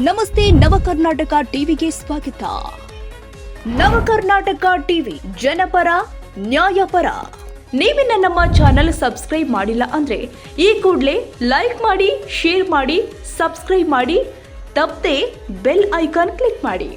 ನಮಸ್ತೆ ನವಕರ್ನಾಟಕ ಟಿವಿಗೆ ಸ್ವಾಗತ. ನವಕರ್ನಾಟಕ ಟಿವಿ ಜನಪರ ನ್ಯಾಯಪರ. ನೀವಿನ್ನ ನಮ್ಮ ಚಾನೆಲ್ ಸಬ್ಸ್ಕ್ರೈಬ್ ಮಾಡಿಲ್ಲ ಅಂದ್ರೆ ಈ ಕೂಡಲೇ ಲೈಕ್ ಮಾಡಿ, ಶೇರ್ ಮಾಡಿ, ಸಬ್ಸ್ಕ್ರೈಬ್ ಮಾಡಿ, ತಪ್ಪದೆ ಬೆಲ್ ಐಕಾನ್ ಕ್ಲಿಕ್ ಮಾಡಿ.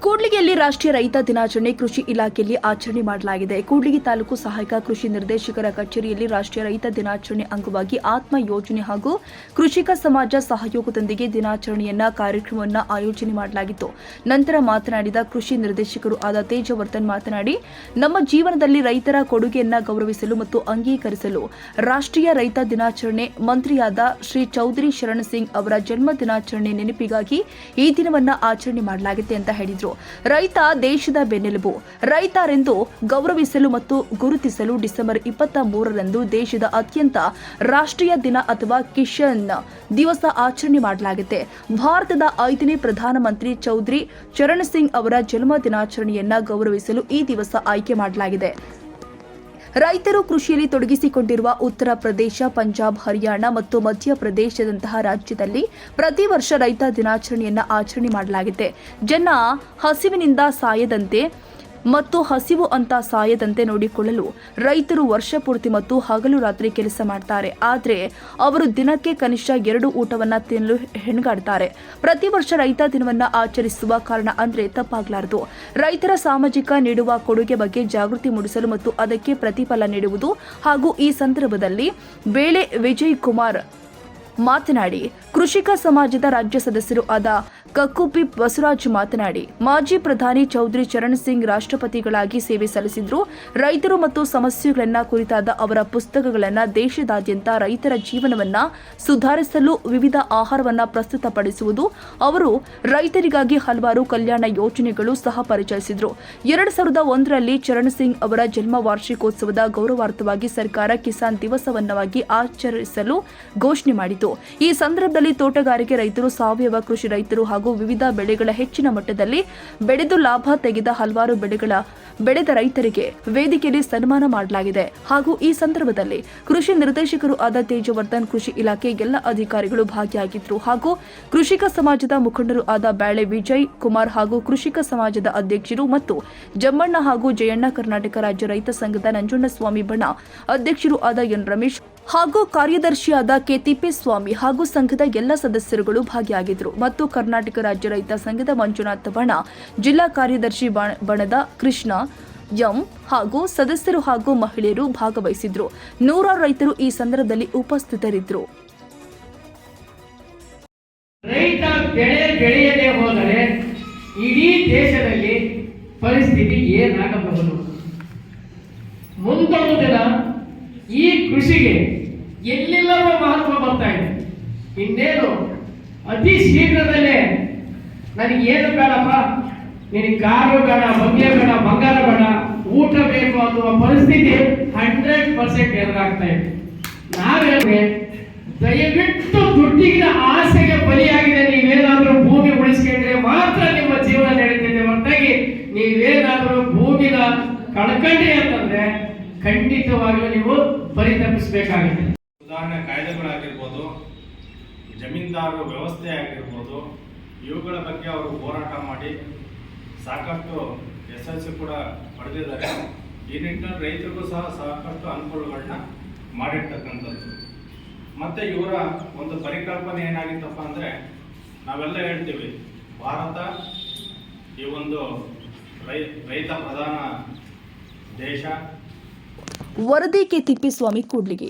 ಕೂಡ್ಲಿಗಿಯಲ್ಲಿ ರಾಷ್ಟ್ರೀಯ ರೈತ ದಿನಾಚರಣೆ ಕೃಷಿ ಇಲಾಖೆಯಲ್ಲಿ ಆಚರಣೆ ಮಾಡಲಾಗಿದೆ. ಕೂಡ್ಲಿಗಿ ತಾಲೂಕು ಸಹಾಯಕ ಕೃಷಿ ನಿರ್ದೇಶಕರ ಕಚೇರಿಯಲ್ಲಿ ರಾಷ್ಟ್ರೀಯ ರೈತ ದಿನಾಚರಣೆ ಅಂಗವಾಗಿ ಆತ್ಮ ಯೋಜನೆ ಹಾಗೂ ಕೃಷಿಕ ಸಮಾಜ ಸಹಯೋಗದೊಂದಿಗೆ ದಿನಾಚರಣೆಯನ್ನ ಕಾರ್ಯಕ್ರಮವನ್ನು ಆಯೋಜನೆ ಮಾಡಲಾಗಿತ್ತು. ನಂತರ ಮಾತನಾಡಿದ ಕೃಷಿ ನಿರ್ದೇಶಕರು ಆದ ತೇಜವರ್ಧನ್ ಮಾತನಾಡಿ, ನಮ್ಮ ಜೀವನದಲ್ಲಿ ರೈತರ ಕೊಡುಗೆಯನ್ನ ಗೌರವಿಸಲು ಮತ್ತು ಅಂಗೀಕರಿಸಲು ರಾಷ್ಟ್ರೀಯ ರೈತ ದಿನಾಚರಣೆ ಮಂತ್ರಿಯಾದ ಶ್ರೀ ಚೌಧರಿ ಶರಣ್ ಸಿಂಗ್ ಅವರ ಜನ್ಮ ದಿನಾಚರಣೆ ನೆನಪಿಗಾಗಿ ಈ ದಿನವನ್ನ ಆಚರಣೆ ಮಾಡಲಾಗಿದೆ ಅಂತ ಹೇಳಿದರು. ರೈತ ದೇಶದ ಬೆನ್ನೆಲುಬು. ರೈತರೆಂದು ಗೌರವಿಸಲು ಮತ್ತು ಗುರುತಿಸಲು ಡಿಸೆಂಬರ್ 23ರಂದು ದೇಶದ ಅತ್ಯಂತ ರಾಷ್ಟ್ರೀಯ ದಿನ ಅಥವಾ ಕಿಸಾನ್ ದಿವಸ ಆಚರಣೆ ಮಾಡಲಾಗಿದೆ. ಭಾರತದ 5ನೇ ಪ್ರಧಾನಮಂತ್ರಿ ಚೌಧರಿ ಚರಣ್ ಸಿಂಗ್ ಅವರ ಜನ್ಮ ದಿನಾಚರಣೆಯನ್ನ ಗೌರವಿಸಲು ಈ ದಿವಸ ಆಯ್ಕೆ ಮಾಡಲಾಗಿದೆ. ರೈತರು ಕೃಷಿಯಲ್ಲಿ ತೊಡಗಿಸಿಕೊಂಡಿರುವ ಉತ್ತರ ಪ್ರದೇಶ, ಪಂಜಾಬ್, ಹರಿಯಾಣ ಮತ್ತು ಮಧ್ಯಪ್ರದೇಶದಂತಹ ರಾಜ್ಯದಲ್ಲಿ ಪ್ರತಿ ವರ್ಷ ರೈತ ದಿನಾಚರಣೆಯನ್ನು ಆಚರಣೆ ಮಾಡಲಾಗಿದೆ. ಜನ ಹಸಿವಿನಿಂದ ಸಾಯದಂತೆ ಮತ್ತು ಹಸಿವು ಅಂತ ಸಾಯದಂತೆ ನೋಡಿಕೊಳ್ಳಲು ರೈತರು ವರ್ಷ ಪೂರ್ತಿ ಮತ್ತು ಹಗಲು ರಾತ್ರಿ ಕೆಲಸ ಮಾಡ್ತಾರೆ. ಆದರೆ ಅವರು ದಿನಕ್ಕೆ ಕನಿಷ್ಠ 2 ಊಟವನ್ನ ತಿನ್ನಲು ಹೆಣಗಾಡ್ತಾರೆ. ಪ್ರತಿ ವರ್ಷ ರೈತ ದಿನವನ್ನ ಆಚರಿಸುವ ಕಾರಣ ಅಂದ್ರೆ ತಪ್ಪಾಗಲಾರದು. ರೈತರ ಸಾಮಾಜಿಕ ನೀಡುವ ಕೊಡುಗೆ ಬಗ್ಗೆ ಜಾಗೃತಿ ಮೂಡಿಸಲು ಮತ್ತು ಅದಕ್ಕೆ ಪ್ರತಿಫಲ ನೀಡುವುದು. ಹಾಗೂ ಈ ಸಂದರ್ಭದಲ್ಲಿ ಬೇಳೆ ವಿಜಯ್ ಕುಮಾರ್ ಮಾತನಾಡಿ, ಕೃಷಿಕ ಸಮಾಜದ ರಾಜ್ಯ ಸದಸ್ಯರು ಆದ ಕಕ್ಕುಪ್ಪಿ ಬಸವರಾಜ್ ಮಾತನಾಡಿ, ಮಾಜಿ ಪ್ರಧಾನಿ ಚೌಧರಿ ಚರಣ್ ಸಿಂಗ್ ರಾಷ್ಟ್ರಪತಿಗಳಾಗಿ ಸೇವೆ ಸಲ್ಲಿಸಿದ್ರು. ರೈತರು ಮತ್ತು ಸಮಸ್ಯೆಗಳನ್ನ ಕುರಿತಾದ ಅವರ ಪುಸ್ತಕಗಳನ್ನು ದೇಶದಾದ್ಯಂತ ರೈತರ ಜೀವನವನ್ನ ಸುಧಾರಿಸಲು ವಿವಿಧ ಆಹಾರವನ್ನ ಪ್ರಸ್ತುತಪಡಿಸುವುದು. ಅವರು ರೈತರಿಗಾಗಿ ಹಲವಾರು ಕಲ್ಯಾಣ ಯೋಜನೆಗಳು ಸಹ ಪರಿಚಯಿಸಿದ್ರು. 2001ರಲ್ಲಿ ಚರಣ್ ಸಿಂಗ್ ಅವರ ಜನ್ಮ ವಾರ್ಷಿಕೋತ್ಸವದ ಗೌರವಾರ್ಥವಾಗಿ ಸರ್ಕಾರ ಕಿಸಾನ್ ದಿವಸವನ್ನಾಗಿ ಆಚರಿಸಲು ಘೋಷಣೆ ಮಾಡಿತು. ಈ ಸಂದರ್ಭದಲ್ಲಿ ತೋಟಗಾರಿಕೆ ರೈತರು, ಸಾವಯವ ಕೃಷಿ ರೈತರು ಹಾಗೂ ವಿವಿಧ ಬೆಳೆಗಳ ಹೆಚ್ಚಿನ ಮಟ್ಟದಲ್ಲಿ ಬೆಳೆದು ಲಾಭ ತೆಗೆದ ಹಲವಾರು ಬೆಳೆದ ರೈತರಿಗೆ ವೇದಿಕೆಯಲ್ಲಿ ಸನ್ಮಾನ ಮಾಡಲಾಗಿದೆ. ಹಾಗೂ ಈ ಸಂದರ್ಭದಲ್ಲಿ ಕೃಷಿ ನಿರ್ದೇಶಕರು ಆದ ತೇಜವರ್ಧನ್, ಕೃಷಿ ಇಲಾಖೆ ಎಲ್ಲ ಅಧಿಕಾರಿಗಳು ಭಾಗಿಯಾಗಿದ್ದರು. ಹಾಗೂ ಕೃಷಿಕ ಸಮಾಜದ ಮುಖಂಡರು ಆದ ಬ್ಯಾಳೆ ವಿಜಯ್ ಕುಮಾರ್ ಹಾಗೂ ಕೃಷಿಕ ಸಮಾಜದ ಅಧ್ಯಕ್ಷರು ಮತ್ತು ಜಮ್ಮಣ್ಣ ಹಾಗೂ ಜಯಣ್ಣ, ಕರ್ನಾಟಕ ರಾಜ್ಯ ರೈತ ಸಂಘದ ನಂಜುಂಡಸ್ವಾಮಿ ಬಣ ಅಧ್ಯಕ್ಷರು ಆದ ಎನ್ ರಮೇಶ್ ಹಾಗೂ ಕಾರ್ಯದರ್ಶಿಯಾದ ಕೆ ತಿಪ್ಪೇಸ್ವಾಮಿ ಹಾಗೂ ಸಂಘದ ಎಲ್ಲ ಸದಸ್ಯರುಗಳು ಭಾಗಿಯಾಗಿದ್ದರು. ಮತ್ತು ಕರ್ನಾಟಕ ರಾಜ್ಯ ರೈತ ಸಂಘದ ಮಂಜುನಾಥ ಬಣ, ಜಿಲ್ಲಾ ಕಾರ್ಯದರ್ಶಿ ಬಣದ ಕೃಷ್ಣ ಎಂ ಹಾಗೂ ಸದಸ್ಯರು ಹಾಗೂ ಮಹಿಳೆಯರು ಭಾಗವಹಿಸಿದ್ರು. 100 ರೈತರು ಈ ಸಂದರ್ಭದಲ್ಲಿ ಉಪಸ್ಥಿತರಿದ್ದರು. ರೈತ ಬೆಳೆಯದೆ ಹೋದರೆ ಇಡೀ ದೇಶದಲ್ಲಿ ಪರಿಸ್ಥಿತಿ ಏನಾಗಬಹುದು? ಮುಂದೊಂದು ದಿನ ಈ ಕೃಷಿಗೆ ಎಲ್ಲೆಲ್ಲರೂ ಮಹತ್ವ ಬರ್ತಾ ಇದೆ. ಇನ್ನೇನು ಅತಿ ಶೀಘ್ರದಲ್ಲೇ ನನಗೆ ಏನು ಬೇಡಪ್ಪ, ನಿನಗೆ ಕಾರು ಬೇಡ, ಬಂಗ್ಲೆ ಬೇಡ, ಬಂಗಾರ ಬೇಡ, ಊಟ ಬೇಕು ಅನ್ನುವ ಪರಿಸ್ಥಿತಿ 100% ಎದುರಾಗ್ತಾ ಇದೆ. ನಾವೇ ದಯವಿಟ್ಟು ದುಡ್ಡಿನ ಆಸೆಗೆ ಬಲಿಯಾಗಿದೆ. ನೀವೇನಾದ್ರೂ ಭೂಮಿ ಉಳಿಸ್ಕೊಂಡ್ರೆ ಮಾತ್ರ ನಿಮ್ಮ ಜೀವನ ನಡೀತಿದೆ ಹೊರತಾಗಿ ನೀವೇನಾದ್ರೂ ಭೂಮಿನ ಕಳ್ಕೊಂಡ್ರಿ ಅಂತಂದ್ರೆ ಖಂಡಿತವಾಗ್ಲೂ ನೀವು ಪರಿತಪಿಸಬೇಕಾಗಿದೆ. ಉದಾಹರಣೆ ಕಾಯ್ದೆಗಳಾಗಿರ್ಬೋದು, ಜಮೀನ್ದಾರರ ವ್ಯವಸ್ಥೆ ಆಗಿರ್ಬೋದು, ಇವುಗಳ ಬಗ್ಗೆ ಅವರು ಹೋರಾಟ ಮಾಡಿ ಸಾಕಷ್ಟು ಯಶಸ್ಸು ಕೂಡ ಪಡೆದಿದ್ದಾರೆ. ಈ ನಿಟ್ಟಿನಲ್ಲಿ ರೈತರಿಗೂ ಸಹ ಸಾಕಷ್ಟು ಅನುಕೂಲಗಳನ್ನ ಮಾಡಿರ್ತಕ್ಕಂಥದ್ದು. ಮತ್ತು ಇವರ ಒಂದು ಪರಿಕಲ್ಪನೆ ಏನಾಗಿತ್ತಪ್ಪ ಅಂದರೆ, ನಾವೆಲ್ಲ ಹೇಳ್ತೀವಿ ಭಾರತ ಈ ಒಂದು ರೈತ ಪ್ರಧಾನ ದೇಶ. ವರದಿ ಕೆ ತಿಪ್ಪೇಸ್ವಾಮಿ, ಕೂಡ್ಲಿಗಿ.